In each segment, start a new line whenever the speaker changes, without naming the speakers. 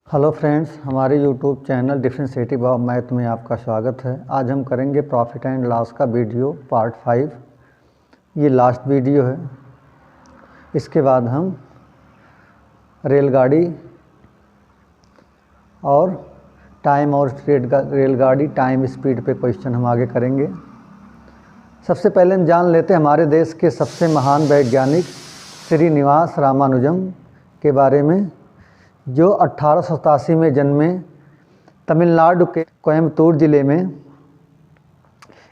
Hello friends, हमारे YouTube channel डिफरेंशिएटिव of math में आपका स्वागत है। आज हम करेंगे प्रॉफिट एंड लॉस का वीडियो पार्ट 5। ये लास्ट वीडियो है। इसके बाद हम रेलगाड़ी और टाइम और रेलगाड़ी टाइम स्पीड पे क्वेश्चन हम आगे करेंगे। सबसे पहले हम जान लेते हैं हमारे देश के सबसे महान वैज्ञानिक श्रीनिवास रामानुजम के बारे में, जो 1887 में जन्मे, तमिलनाडु के कोयम्बटूर ज़िले में।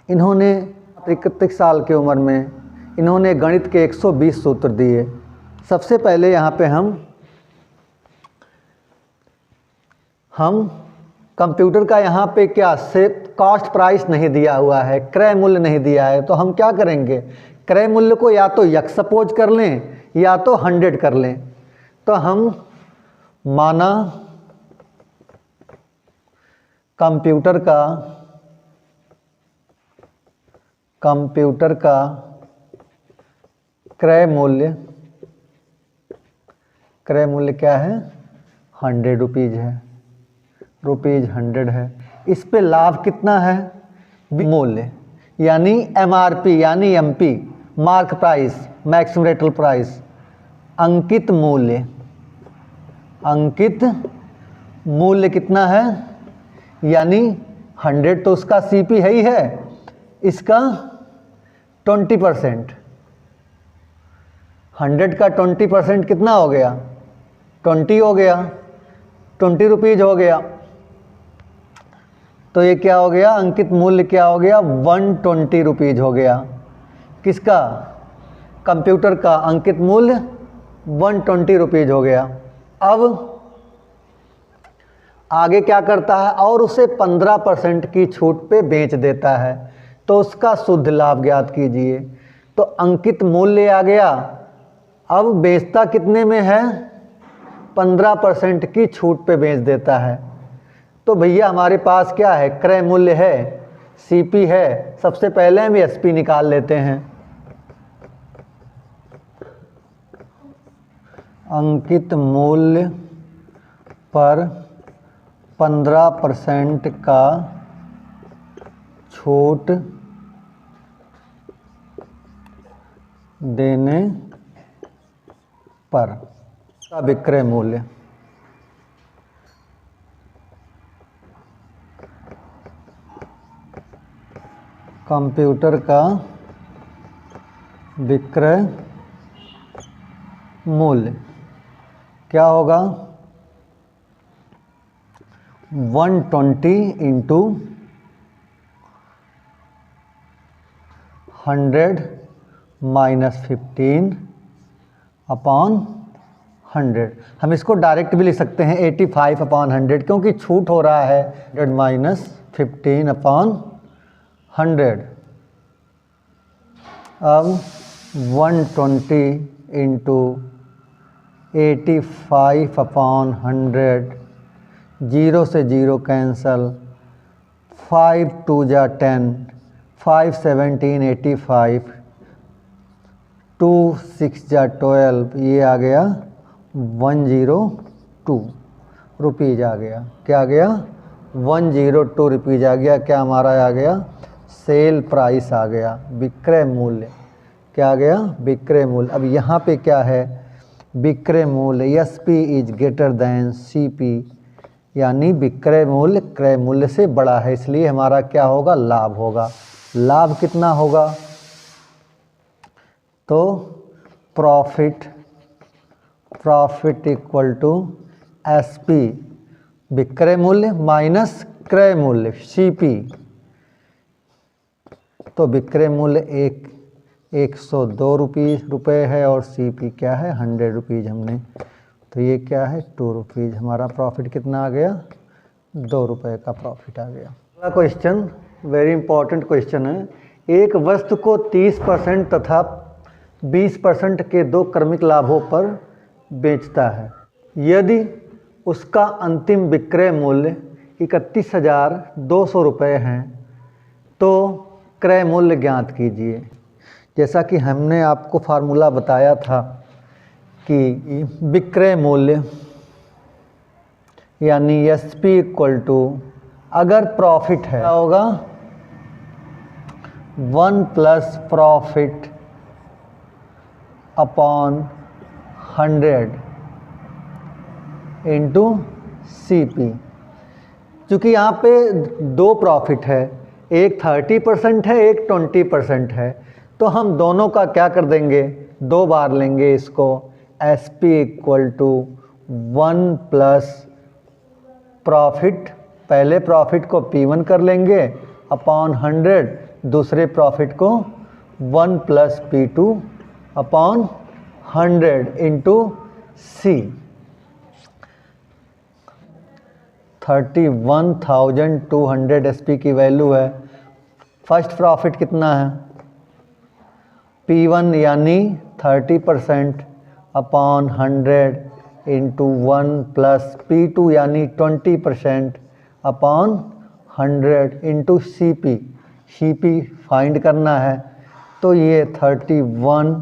इन्होंने 31 साल की उम्र में इन्होंने गणित के 120 सूत्र दिए। सबसे पहले यहाँ पे हम कंप्यूटर का यहाँ पे क्या से कॉस्ट प्राइस नहीं दिया हुआ है, क्रय मूल्य नहीं दिया है, तो हम क्या करेंगे, क्रय मूल्य को या तो यक सपोज कर लें या तो 100 कर लें। तो हम माना कंप्यूटर का क्रय मूल्य क्या है, 100 रुपीज़ है, ₹100 है। इस पे लाभ कितना है, मूल्य यानी MRP यानी MP, mark price, maximum retail price, अंकित मूल्य कितना है, यानी 100 तो उसका CP है ही है, इसका 20%, 100 का 20% कितना हो गया, 20 हो गया, 20 रुपीज़ हो गया। तो ये क्या हो गया, अंकित मूल्य क्या हो गया, 120 रुपीज़ हो गया। किसका, कंप्यूटर का अंकित मूल्य 120 रुपीज़ हो गया। अब आगे क्या करता है, और उसे 15% की छूट पे बेच देता है, तो उसका शुद्ध लाभ ज्ञात कीजिए। तो अंकित मूल्य आ गया, अब बेचता कितने में है, 15% की छूट पे बेच देता है। तो भैया हमारे पास क्या है, क्रय मूल्य है, CP है। सबसे पहले हम SP निकाल लेते हैं। अंकित मूल्य पर 15% का छूट देने पर का विक्रय मूल्य। कंप्यूटर का विक्रय मूल्य क्या होगा, 120 इंटू 100 माइनस 15 अपॉन 100। हम इसको डायरेक्ट भी लिख सकते हैं 85 अपॉन 100, क्योंकि छूट हो रहा है 100 माइनस 15 अपॉन 100। अब 120 इंटू 85 अपॉन 100, 0 से 0 कैंसल, 5 2 जा 10, 5 17 85, 2 6 जा 12, ये आ गया 102 रुपीज़ आ गया। क्या आ गया, 102 रुपीज़ आ गया। क्या हमारा आ गया, सेल प्राइस आ गया, विक्रय मूल्य। क्या आ गया, विक्रय मूल्य। अब यहाँ पे क्या है, विक्रय मूल्य SP is greater than CP, यानी विक्रय मूल्य क्रय मूल्य से बड़ा है, इसलिए हमारा क्या होगा, लाभ होगा। लाभ कितना होगा, तो प्रॉफिट इक्वल टू SP, विक्रय मूल्य माइनस क्रय मूल्य CP। तो विक्रय मूल्य 102 रुपये है और CP क्या है, 100 रुपीज़ हमने, तो ये क्या है, 2 रुपीज़। हमारा प्रॉफिट कितना आ गया, 2 रुपये का प्रॉफिट आ गया। अगला क्वेश्चन वेरी इंपॉर्टेंट क्वेश्चन है। एक वस्तु को 30% तथा 20% के दो क्रमिक लाभों पर बेचता है। यदि उसका अंतिम विक्रय मूल्य 31,200 रुपये हैं, तो क्रय मूल्य ज्ञात कीजिए। जैसा कि हमने आपको फार्मूला बताया था कि विक्रय मूल्य यानी एस पी इक्वल टू, अगर प्रॉफिट है क्या होगा 1 plus profit upon 100 into C P. चूँकि यहाँ पे दो प्रॉफिट है, एक 30% है, एक 20% है, तो हम दोनों का क्या कर देंगे, दो बार लेंगे इसको। S P equal to 1 plus profit, पहले प्रॉफिट को P1 कर लेंगे अपॉन 100, दूसरे प्रॉफिट को 1 प्लस P2 अपॉन 100 इंटू सी। 31,200 SP की वैल्यू है। फर्स्ट प्रॉफिट कितना है P1 यानी 30% अपॉन 100 इंटू 1 प्लस P2 यानी 20% upon 100 into C P find करना है। तो ये 31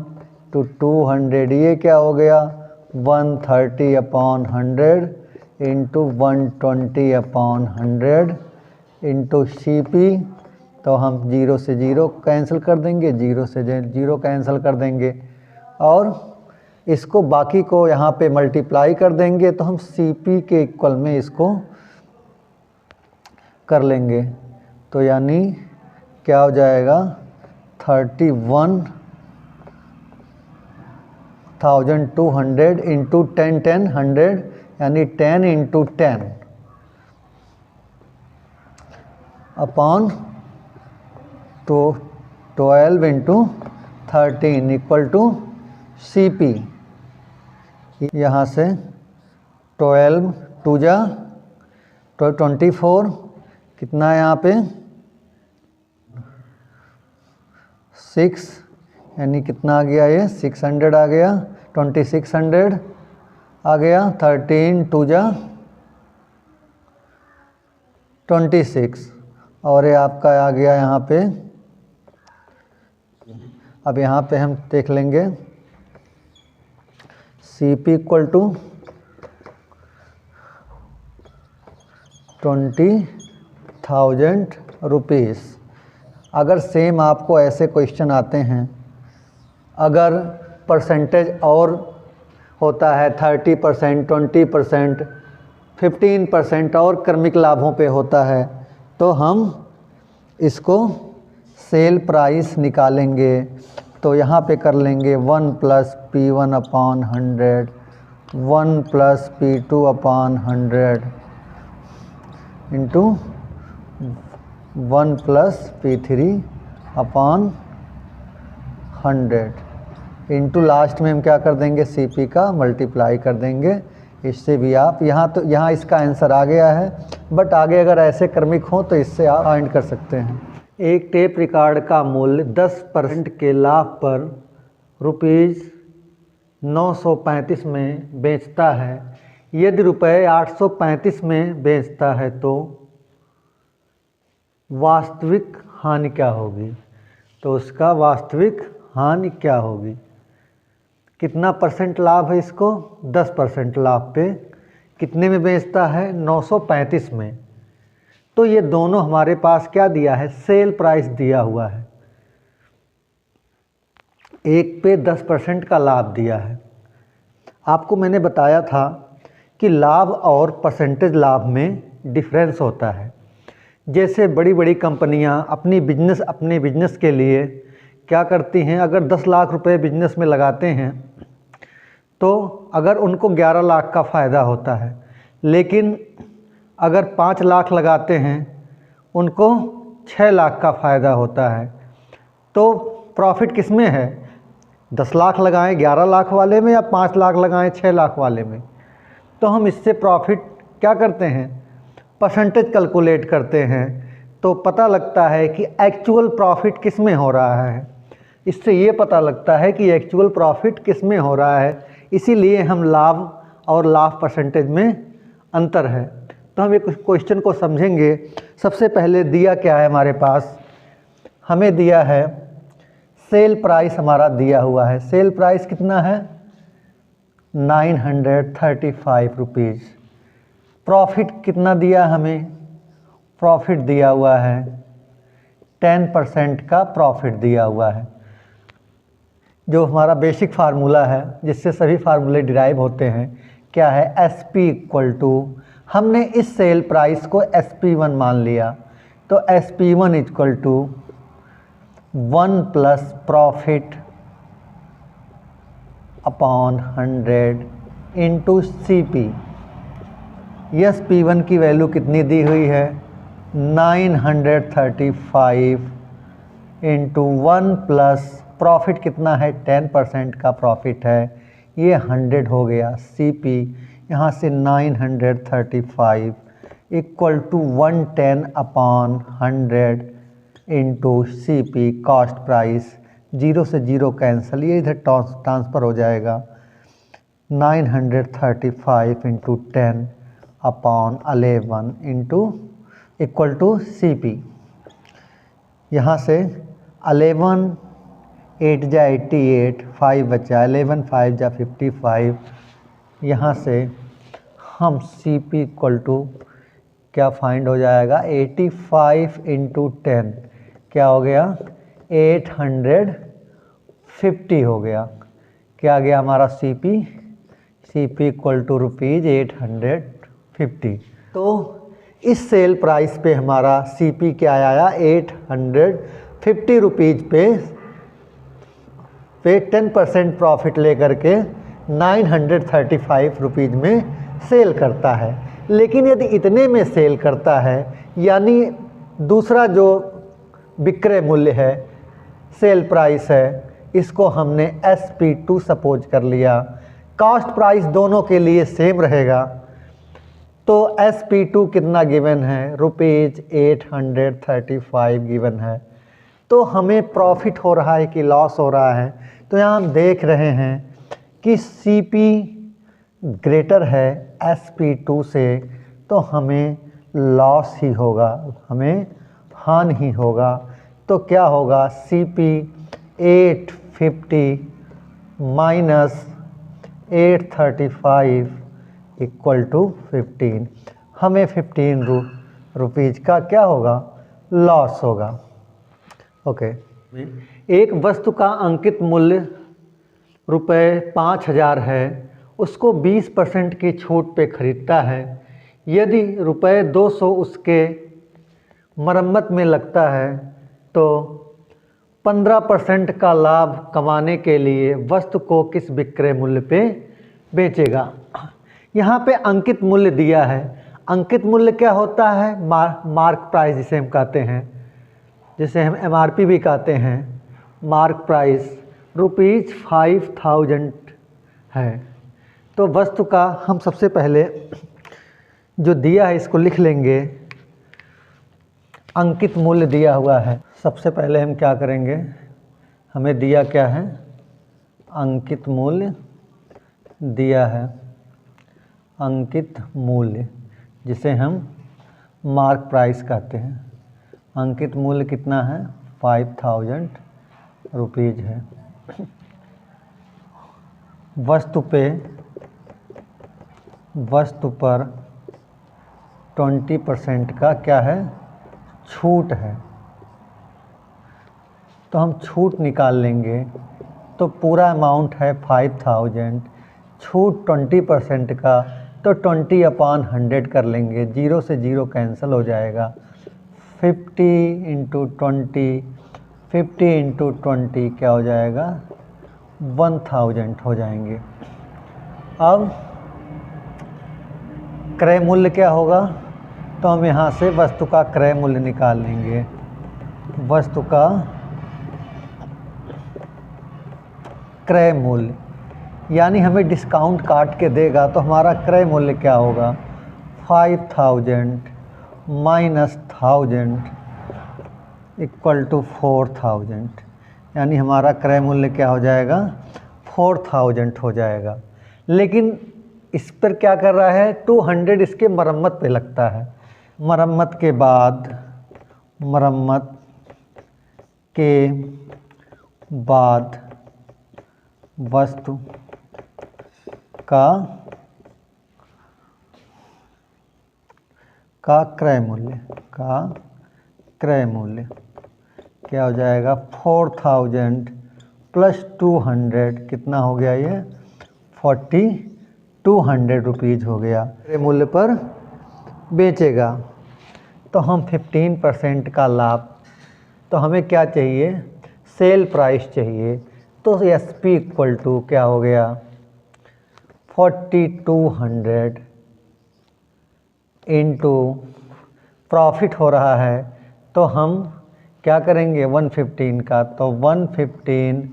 to 200, ये क्या हो गया 130 upon 100 into 120 upon 100 into C P. तो हम 0 से 0 कैंसिल कर देंगे, 0 से 0 कैंसिल कर देंगे और इसको बाकी को यहाँ पे मल्टीप्लाई कर देंगे, तो हम सी पी के इक्वल में इसको कर लेंगे। तो यानी क्या हो जाएगा 31,200 इंटू 10 10 100 यानी 10 इंटू 10 अपॉन तो 12 into 13 equal to C P. यहाँ से 12 2 जा 24, कितना है यहाँ पे 6, यानी कितना आ गया ये 600 आ गया, 2600 आ गया। 13 2 जा 26 और ये आपका आ गया यहाँ पे। अब यहाँ पे हम देख लेंगे C P equal to 20,000 rupees. अगर सेम आपको ऐसे क्वेश्चन आते हैं, अगर परसेंटेज और होता है 30%, 20%, 15% और क्रमिक लाभों पे होता है, तो हम इसको सेल प्राइस निकालेंगे। तो यहाँ पे कर लेंगे 1 plus P1 upon 100, 1 plus P2 upon 100 into 1 plus P3 upon 100 into last में हम क्या कर देंगे सी पी का मल्टीप्लाई कर देंगे। इससे भी आप यहाँ इसका आंसर आ गया है, बट आगे अगर ऐसे क्रमिक हो तो इससे आप फाइंड कर सकते हैं। एक टेप रिकॉर्ड का मूल्य 10% के लाभ पर ₹935 में बेचता है। यदि ₹835 में बेचता है तो वास्तविक हानि क्या होगी। तो उसका वास्तविक हानि क्या होगी, कितना परसेंट लाभ है इसको 10% लाभ पे, कितने में बेचता है 935 में। तो ये दोनों हमारे पास क्या दिया है सेल प्राइस दिया हुआ है, एक पे 10% का लाभ दिया है। आपको मैंने बताया था कि लाभ और परसेंटेज लाभ में डिफरेंस होता है। जैसे बड़ी बड़ी कंपनियां अपने बिजनेस के लिए क्या करती हैं, अगर 10 लाख रुपए बिजनेस में लगाते हैं तो अगर उनको 11 लाख का फ़ायदा होता है, लेकिन अगर 5 लाख लगाते हैं उनको 6 लाख का फ़ायदा होता है। तो प्रॉफिट किस में है, 10 लाख लगाएं 11 लाख वाले में या 5 लाख लगाएं 6 लाख वाले में। तो हम इससे प्रॉफिट क्या करते हैं परसेंटेज कैलकुलेट करते हैं, तो पता लगता है कि एक्चुअल प्रॉफिट किस में हो रहा है। इससे ये पता लगता है कि एक्चुअल प्रॉफिट किस में हो रहा है, इसीलिए हम लाभ और लाभ परसेंटेज में अंतर है। तो हम एक क्वेश्चन को समझेंगे। सबसे पहले दिया क्या है हमारे पास, हमें दिया है सेल प्राइस, हमारा दिया हुआ है सेल प्राइस कितना है 935 रुपीज़। प्रॉफिट कितना दिया हमें, प्रॉफिट दिया हुआ है 10% का प्रॉफिट दिया हुआ है, जो हमारा बेसिक फार्मूला है जिससे सभी फार्मूले डिराइव होते हैं। क्या है, SP इक्वल टू, हमने इस सेल प्राइस को SP1 मान लिया, तो SP1 equal to 1 plus profit upon 100 into CP। Yes, P1 की वैल्यू कितनी दी हुई है, 935 इंटू 1 प्लस प्रॉफिट कितना है, 10% का प्रॉफिट है, ये 100 हो गया। CP यहाँ से 935 equal to 110 upon 100 into CP cost price, 0 से 0 कैंसिल, ये इधर ट्रांसफ़र हो जाएगा। 935 into 10 upon 11 into equal to CP। यहाँ से 11 8 जा 88, 5 बचा, 11 5 जा 55। यहाँ से हम CP इक्वल टू क्या फाइंड हो जाएगा, 85 इंटू 10 क्या हो गया, 850 हो गया। क्या आ गया हमारा CP इक्वल टू रुपीज़ 850। तो इस सेल प्राइस पे हमारा CP क्या आया, 850 रुपीज़ पे 10% प्रॉफिट लेकर के 935 रुपीज़ में सेल करता है। लेकिन यदि इतने में सेल करता है, यानी दूसरा जो विक्रय मूल्य है, सेल प्राइस है, इसको हमने SP2 सपोज कर लिया, कॉस्ट प्राइस दोनों के लिए सेम रहेगा, तो SP2 कितना गिवन है, रुपीज़ 835 गिवन है। तो हमें प्रॉफिट हो रहा है कि लॉस हो रहा है, तो यहाँ हम देख रहे हैं कि CP ग्रेटर है SP2 से, तो हमें लॉस ही होगा, हमें हान ही होगा। तो क्या होगा, CP 850 माइनस 835 इक्वल टू 15। हमें 15 रुपीज़ का क्या होगा, लॉस होगा। ओके। एक वस्तु का अंकित मूल्य ₹5000 है, उसको 20% की छूट पे खरीदता है। यदि ₹200 उसके मरम्मत में लगता है, तो 15% का लाभ कमाने के लिए वस्तु को किस विक्रय मूल्य पे बेचेगा। यहाँ पे अंकित मूल्य दिया है। अंकित मूल्य क्या होता है, मार्क प्राइस जिसे हम कहते हैं, जिसे हम MRP भी कहते हैं। मार्क प्राइस ₹5000 है। तो वस्तु का हम सबसे पहले जो दिया है इसको लिख लेंगे, अंकित मूल्य दिया हुआ है। सबसे पहले हम क्या करेंगे, हमें दिया क्या है, अंकित मूल्य दिया है, अंकित मूल्य जिसे हम मार्क प्राइस कहते हैं। अंकित मूल्य कितना है, 5000 रुपीज़ है। वस्तु पर 20% का क्या है, छूट है, तो हम छूट निकाल लेंगे। तो पूरा अमाउंट है 5000, छूट 20% का, तो 20/100 कर लेंगे, 0 से 0 कैंसिल हो जाएगा। 50 इंटू 20, 50 इंटू 20 क्या हो जाएगा, 1000 हो जाएंगे। अब क्रय मूल्य क्या होगा, तो हम यहाँ से वस्तु का क्रय मूल्य निकाल लेंगे। वस्तु का क्रय मूल्य यानी हमें डिस्काउंट काट के देगा, तो हमारा क्रय मूल्य क्या होगा, 5000 माइनस 1000 इक्वल टू 4000, यानी हमारा क्रय मूल्य क्या हो जाएगा, 4000 हो जाएगा। लेकिन इस पर क्या कर रहा है, 200 इसके मरम्मत पे लगता है। मरम्मत के बाद वस्तु का का क्रय मूल्य क्या हो जाएगा 4000 प्लस 200 कितना हो गया ये 4200 रुपीज़ हो गया। क्रय मूल्य पर बेचेगा तो हम 15% का लाभ, तो हमें क्या चाहिए सेल प्राइस चाहिए, तो SP इक्वल टू क्या हो गया 4200 इंटू प्रॉफिट हो रहा है तो हम क्या करेंगे 115 का, तो 115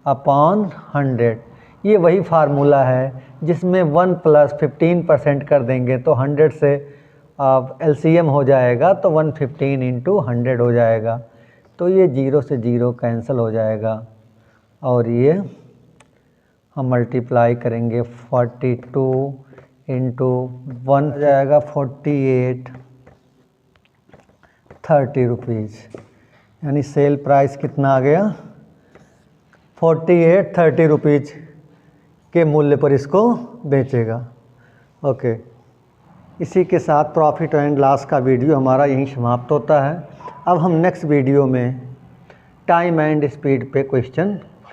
अपॉन 100, ये वही फार्मूला है जिसमें 1 प्लस 15% कर देंगे तो 100 से LCM हो जाएगा, तो 115 इंटू 100 हो जाएगा, तो ये 0 से 0 कैंसिल हो जाएगा और ये हम मल्टीप्लाई करेंगे 42 इंटू 1 हो जाएगा 4830 रुपीज़, यानी सेल प्राइस कितना आ गया 4830 रुपीज़ के मूल्य पर इसको बेचेगा। ओके, इसी के साथ प्रॉफिट एंड लॉस का वीडियो हमारा यहीं समाप्त होता है। अब हम नेक्स्ट वीडियो में टाइम एंड स्पीड पे क्वेश्चन